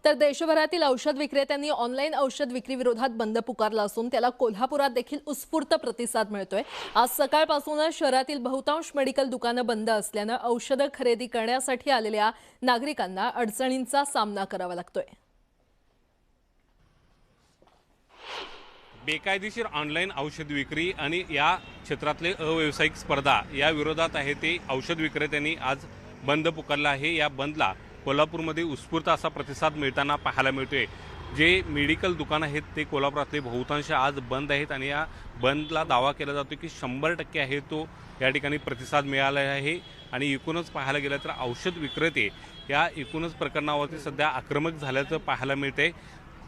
तर देशभरातील औषध विक्रेत्यांनी ऑनलाईन औषध विक्री विरोधात बंद पुकारला असून त्याला कोल्हापुरात देखील उत्स्फूर्त प्रतिसाद मिळतोय। आज सकाळपासूनच शहरातील बहुतांश मेडिकल दुकानं बंद असल्याने औषधं खरेदी करण्यासाठी आलेल्या नागरिकांना अडचणींचा सामना करावा लागतोय। बेकायदेशीर ऑनलाईन औषध विक्री आणि या क्षेत्रातले अव्यावसायिक स्पर्धा या विरोधात आहे ते औषध विक्रेत्यांनी आज बंद पुकारला आहे। या बंदला कोल्हापूरमध्ये उत्स्फूर्त असा प्रतिसाद मिळताना पाहायला मिळतोय। जे मेडिकल दुकान आहेत ते कोल्हापुरातले बहुतांश आज बंद आहेत आणि या बंदला दावा केला जातो की 100% आहे तो या ठिकाणी प्रतिसाद मिळाला आहे। आणि एकूणच पाहायला गेलं तर औषध विक्रेते या एकूणच प्रकरणावरती सध्या आक्रमक झाल्याचं पाहायला मिळतंय।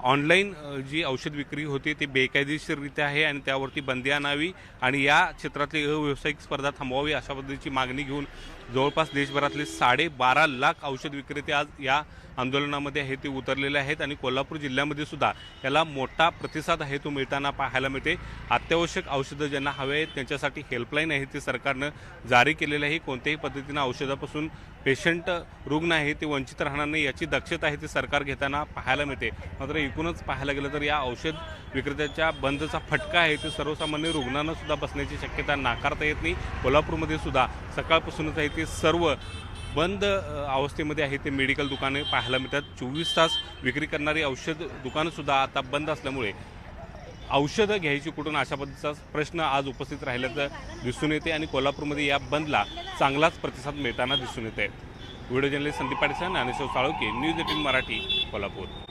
ऑनलाईन जी औषध विक्री होती ती बेकायदेशीररित्या आहे आणि त्यावरती बंदी आणावी आणि या क्षेत्रातली अव्यावसायिक स्पर्धा थांबवावी अशा पद्धतीची मागणी घेऊन जवळपास देशभरातले 12.5 लाख औषध विक्रेते आज या आंदोलनामध्ये आहे ते उतरलेले आहेत आणि कोल्हापूर जिल्ह्यामध्ये सुद्धा याला मोठा प्रतिसाद आहे तो मिळताना पाहायला मिळते। अत्यावश्यक औषधं ज्यांना हवे आहेत त्यांच्यासाठी हेल्पलाईन आहे ते सरकारनं जारी केलेलं आहे। कोणत्याही पद्धतीनं औषधापासून पेशंट रुग्ण आहे ते वंचित राहणार नाही याची दक्षता आहे ते सरकार घेताना पाहायला मिळते। मात्र एकूणच पाहायला गेलं तर या औषध विक्रेत्याच्या बंदचा फटका आहे ते सर्वसामान्य रुग्णांना सुद्धा बसण्याची शक्यता नाकारता येत नाही। कोल्हापूरमध्ये सुद्धा सकाळपासूनच आहे ते सर्व बंद अवस्थेमध्ये आहे ते मेडिकल दुकाने पाहायला मिळतात। 24 तास विक्री करणारी औषध दुकानंसुद्धा आता बंद असल्यामुळे औषधं घ्यायची कुठून अशा पद्धतीचा प्रश्न आज उपस्थित राहिल्याचं दिसून येते आणि कोल्हापूरमध्ये या बंदला चांगलाच प्रतिसाद मिळताना दिसून येत आहे। Video journalist Sandeep Patil, Dnyaneshwar Salunkhe, news 18 Marathi, Kolhapur.